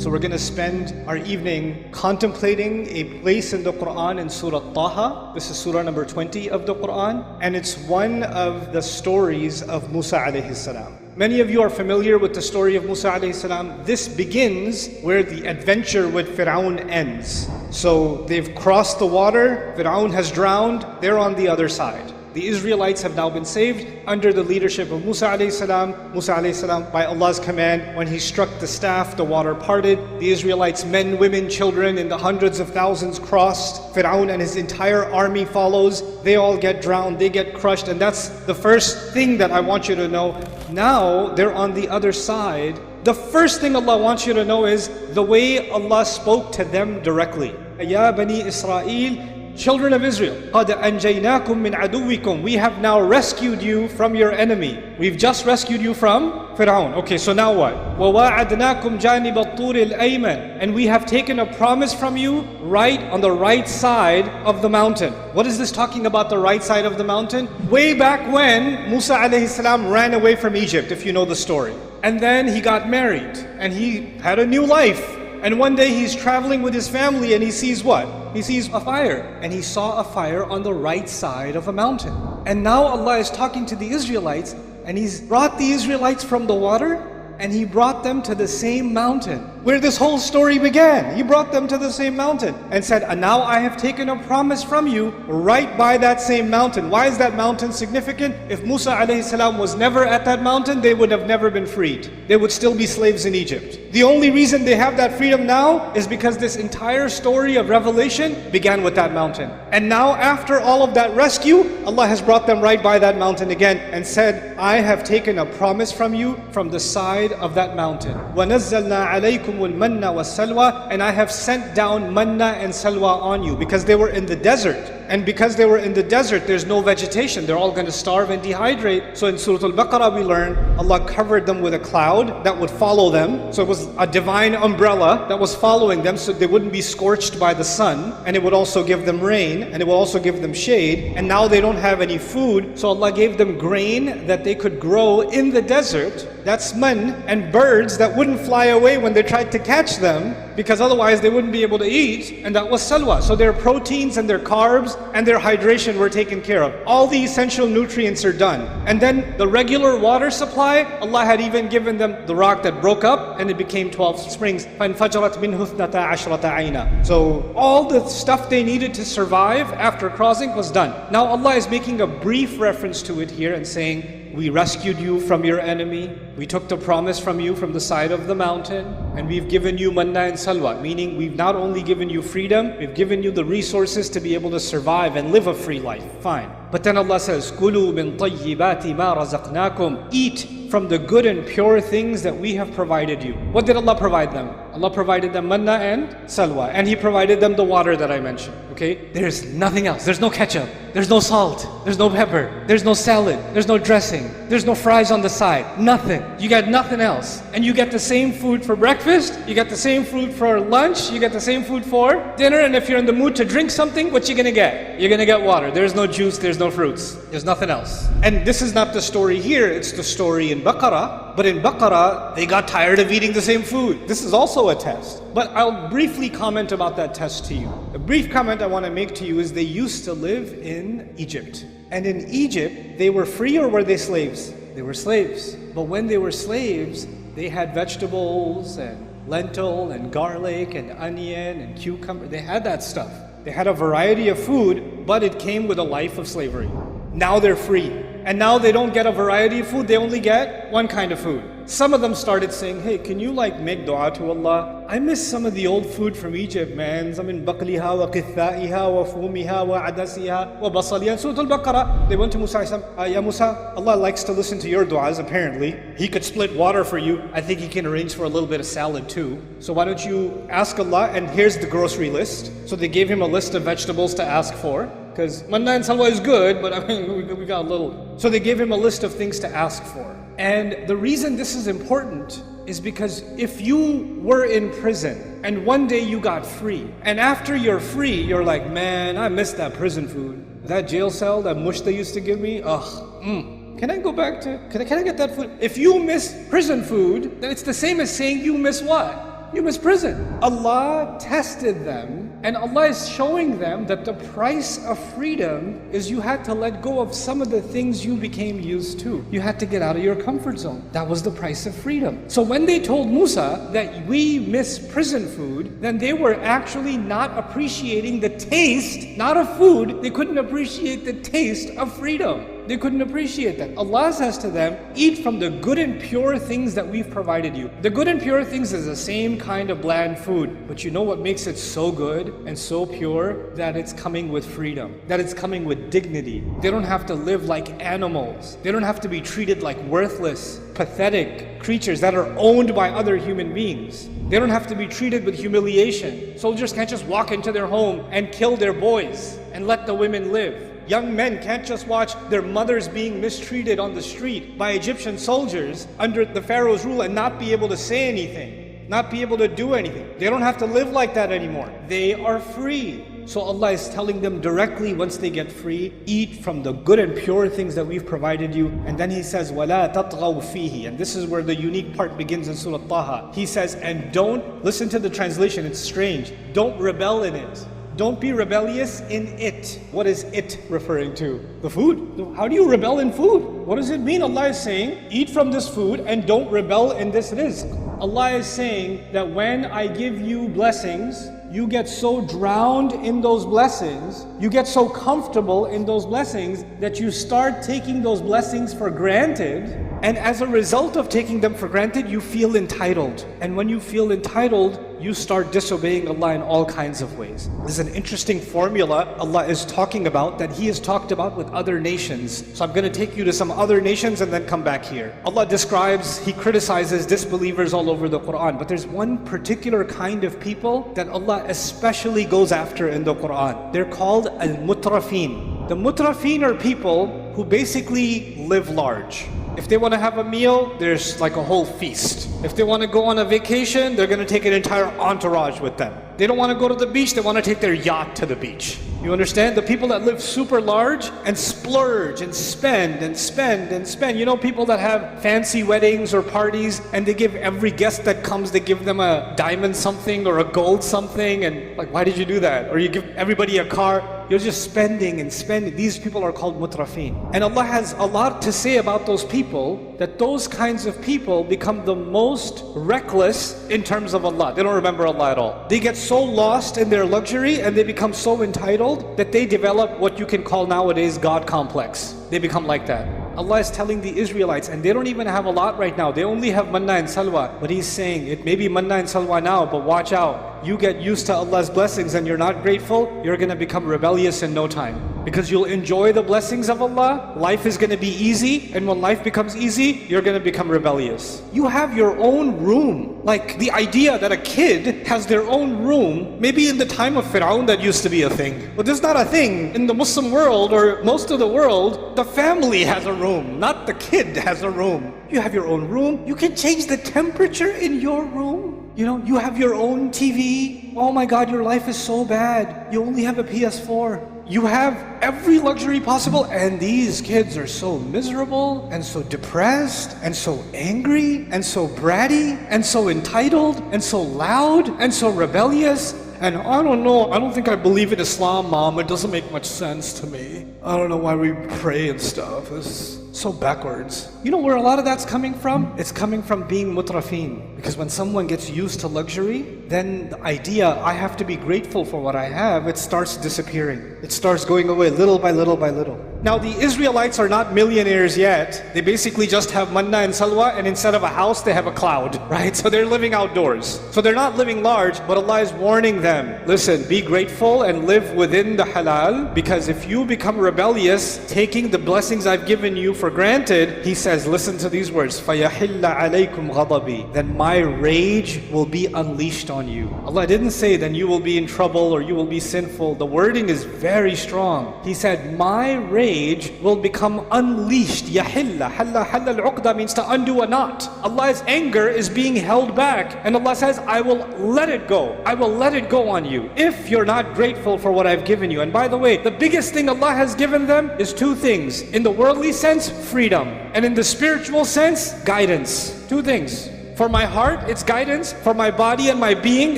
So we're going to spend our evening contemplating a place in the Qur'an in Surah Dawah. This is Surah number 20 of the Qur'an, and it's one of the stories of Musa alayhi salam. Many of you are familiar with the story of Musa alayhi salam. This begins where the adventure with Fir'aun ends. So they've crossed the water, Fir'aun has drowned, they're on the other side. The Israelites have now been saved under the leadership of Musa alayhi salam. Musa alayhi salam, by Allah's command, when he struck the staff, the water parted. The Israelites, men, women, children, in the hundreds of thousands crossed. Fir'aun and his entire army follows. They all get drowned, they get crushed, and that's the first thing that I want you to know. Now they're on the other side. The first thing Allah wants you to know is the way Allah spoke to them directly. Ya Bani Israel, children of Israel, قَدْ أَنْجَيْنَاكُمْ مِنْ عَدُوِّكُمْ. We have now rescued you from your enemy. We've just rescued you from Fir'aun. Okay, so now what? وَوَاعَدْنَاكُمْ جَانِبَ الطُّورِ الْأَيْمَنِ. And we have taken a promise from you right on the right side of the mountain. What is this talking about, the right side of the mountain? Way back when Musa alayhi salam ran away from Egypt, if you know the story. And then he got married and he had a new life. And one day he's traveling with his family and he sees what? He sees a fire. And he saw a fire on the right side of a mountain. And now Allah is talking to the Israelites, and He's brought the Israelites from the water and He brought them to the same mountain where this whole story began. He brought them to the same mountain and said, and now I have taken a promise from you right by that same mountain. Why is that mountain significant? If Musa alayhi salam was never at that mountain, they would have never been freed. They would still be slaves in Egypt. The only reason they have that freedom now is because this entire story of revelation began with that mountain. And now after all of that rescue, Allah has brought them right by that mountain again and said, I have taken a promise from you from the side of that mountain. وَنَزَّلْنَا عَلَيْكُمُ الْمَنَّ وَالسَّلْوَى. And I have sent down manna and salwa on you, because they were in the desert. And because they were in the desert, there's no vegetation. They're all going to starve and dehydrate. So in Surah Al-Baqarah we learn Allah covered them with a cloud that would follow them. So it was a divine umbrella that was following them, so they wouldn't be scorched by the sun. And it would also give them rain, and it would also give them shade. And now they don't have any food, so Allah gave them grain that they could grow in the desert. That's man, and birds that wouldn't fly away when they tried to catch them, because otherwise they wouldn't be able to eat. And that was salwa. So their proteins and their carbs and their hydration were taken care of. All the essential nutrients are done. And then the regular water supply, Allah had even given them the rock that broke up and it became 12 springs. فَانْفَجَرَتْ مِنْهُ اثْنَتَا عَشْرَةَ عَيْنًا. So all the stuff they needed to survive after crossing was done. Now Allah is making a brief reference to it here and saying, we rescued you from your enemy. We took the promise from you from the side of the mountain, and we've given you manna and salwa, meaning we've not only given you freedom, we've given you the resources to be able to survive and live a free life. Fine. But then Allah says, كُلُوا مِن طَيِّبَاتِ مَا رَزَقْنَاكُمْ. Eat from the good and pure things that we have provided you. What did Allah provide them? Allah provided them manna and salwa, and He provided them the water that I mentioned. Okay? There's nothing else. There's no ketchup. There's no salt. There's no pepper. There's no salad. There's no dressing. There's no fries on the side. Nothing. You got nothing else. And you get the same food for breakfast. You get the same food for lunch. You get the same food for dinner. And if you're in the mood to drink something, what you gonna get? You're gonna get water. There's no juice. There's no fruits. There's nothing else. And this is not the story here. It's the story in Baqarah. But in Baqarah, they got tired of eating the same food. This is also a test. But I'll briefly comment about that test to you. The brief comment I want to make to you is they used to live in Egypt. And in Egypt, they were free, or were they slaves? They were slaves. But when they were slaves, they had vegetables and lentil and garlic and onion and cucumber. They had that stuff. They had a variety of food, but it came with a life of slavery. Now they're free. And now they don't get a variety of food, they only get one kind of food. Some of them started saying, hey, can you make dua to Allah? I miss some of the old food from Egypt, man. Some in baqliha wa qithaiha wa fumiha wa adasiha wa basaliha. Surah Al-Baqarah. They went to Musa and said, Ya Musa, Allah likes to listen to your du'as apparently. He could split water for you. I think He can arrange for a little bit of salad too. So why don't you ask Allah, and here's the grocery list. So they gave him a list of vegetables to ask for. Because manna and salwa is good, but I mean, we got a little. So they gave him a list of things to ask for. And the reason this is important is because if you were in prison and one day you got free, and after you're free, you're like, man, I miss that prison food. That jail cell, that mush they used to give me, can I go back to, can I get that food? If you miss prison food, then it's the same as saying you miss what? You miss prison. Allah tested them, and Allah is showing them that the price of freedom is you had to let go of some of the things you became used to. You had to get out of your comfort zone. That was the price of freedom. So when they told Musa that we miss prison food, then they were actually not appreciating the taste, not of food. They couldn't appreciate the taste of freedom. They couldn't appreciate that. Allah says to them, eat from the good and pure things that we've provided you. The good and pure things is the same kind of bland food. But you know what makes it so good and so pure? That it's coming with freedom. That it's coming with dignity. They don't have to live like animals. They don't have to be treated like worthless, pathetic creatures that are owned by other human beings. They don't have to be treated with humiliation. Soldiers can't just walk into their home and kill their boys and let the women live. Young men can't just watch their mothers being mistreated on the street by Egyptian soldiers under the Pharaoh's rule and not be able to say anything, not be able to do anything. They don't have to live like that anymore. They are free. So Allah is telling them directly once they get free, eat from the good and pure things that we've provided you. And then He says, وَلَا تَطْغَوْا فِيهِ. And this is where the unique part begins in Surah Taha. He says, and don't, listen to the translation, it's strange, don't rebel in it. Don't be rebellious in it. What is it referring to? The food. How do you rebel in food? What does it mean? Allah is saying, eat from this food and don't rebel in this rizq. Allah is saying that when I give you blessings, you get so drowned in those blessings, you get so comfortable in those blessings that you start taking those blessings for granted. And as a result of taking them for granted, you feel entitled. And when you feel entitled, you start disobeying Allah in all kinds of ways. This is an interesting formula Allah is talking about that He has talked about with other nations. So I'm going to take you to some other nations and then come back here. Allah describes, He criticizes disbelievers all over the Qur'an. But there's one particular kind of people that Allah especially goes after in the Qur'an. They're called al-mutrafin. The mutrafin are people who basically live large. If they want to have a meal, there's like a whole feast. If they want to go on a vacation, they're going to take an entire entourage with them. They don't want to go to the beach, they want to take their yacht to the beach. You understand? The people that live super large and splurge and spend and spend and spend. You know, people that have fancy weddings or parties and they give every guest that comes, they give them a diamond something or a gold something, and like, why did you do that? Or you give everybody a car. You're just spending and spending. These people are called mutrafin. And Allah has a lot to say about those people, that those kinds of people become the most reckless in terms of Allah. They don't remember Allah at all. They get so lost in their luxury and they become so entitled that they develop what you can call nowadays God complex. They become like that. Allah is telling the Israelites, and they don't even have a lot right now. They only have manna and salwa. But He's saying, it may be manna and salwa now, but watch out. You get used to Allah's blessings and you're not grateful, you're going to become rebellious in no time. Because you'll enjoy the blessings of Allah, life is going to be easy, and when life becomes easy, you're going to become rebellious. You have your own room. Like the idea that a kid has their own room, maybe in the time of Fir'aun that used to be a thing. But there's not a thing in the Muslim world or most of the world. The family has a room, not the kid has a room. You have your own room. You can change the temperature in your room. You know, you have your own TV. Oh my God, your life is so bad. You only have a PS4. You have every luxury possible, and these kids are so miserable and so depressed and so angry and so bratty and so entitled and so loud and so rebellious. And I don't know, I don't think I believe in Islam, Mom. It doesn't make much sense to me. I don't know why we pray and stuff. It's so backwards. You know where a lot of that's coming from? It's coming from being mutrafin. Because when someone gets used to luxury, then the idea, I have to be grateful for what I have, it starts disappearing. It starts going away little by little by little. Now the Israelites are not millionaires yet. They basically just have manna and salwa, and instead of a house, they have a cloud, right? So they're living outdoors. So they're not living large, but Allah is warning them. Listen, be grateful and live within the halal, because if you become rebellious, taking the blessings I've given you for granted, He says, listen to these words, فَيَحِلَّ عَلَيْكُمْ غَضَبِي. Then my rage will be unleashed on you. Allah didn't say then you will be in trouble or you will be sinful. The wording is very strong. He said, my rage will become unleashed. يَحِلَّ حَلَّ الْعُقْدَ means to undo a knot. Allah's anger is being held back, and Allah says, I will let it go. I will let it go on you if you're not grateful for what I've given you. And by the way, the biggest thing Allah has given them is two things. In the worldly sense, freedom. And in the spiritual sense, guidance. Two things. For my heart, it's guidance. For my body and my being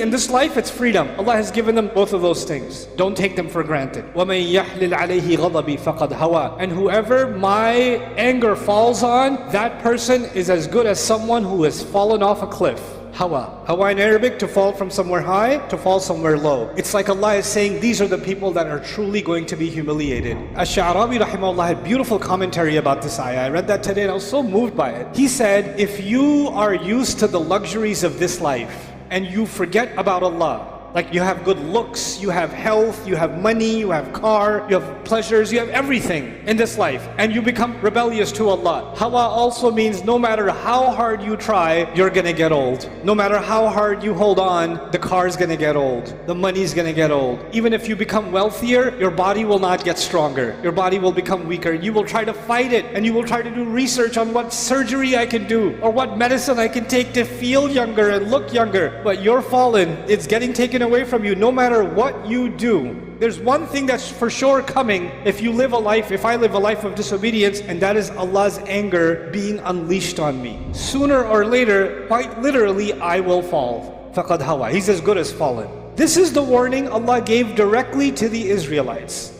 in this life, it's freedom. Allah has given them both of those things. Don't take them for granted. وَمَن يَحْلِلْ عَلَيْهِ غَضَبِي فَقَدْ هَوَى. And whoever my anger falls on, that person is as good as someone who has fallen off a cliff. Hawa. Hawa in Arabic, to fall from somewhere high, to fall somewhere low. It's like Allah is saying, these are the people that are truly going to be humiliated. Ash-Sha'rawi rahimahullah had beautiful commentary about this ayah. I read that today and I was so moved by it. He said, if you are used to the luxuries of this life and you forget about Allah, like you have good looks, you have health, you have money, you have car, you have pleasures, you have everything in this life, and you become rebellious to Allah. Hawa also means no matter how hard you try, you're gonna get old. No matter how hard you hold on, the car's gonna get old, the money's gonna get old. Even if you become wealthier, your body will not get stronger. Your body will become weaker. You will try to fight it, and you will try to do research on what surgery I can do, or what medicine I can take to feel younger and look younger. But you're fallen, it's getting taken away from you no matter what you do. There's one thing that's for sure coming if I live a life of disobedience, and that is Allah's anger being unleashed on me. Sooner or later, quite literally, I will fall. فَقَدْ هَوَى. He's as good as fallen. This is the warning Allah gave directly to the Israelites.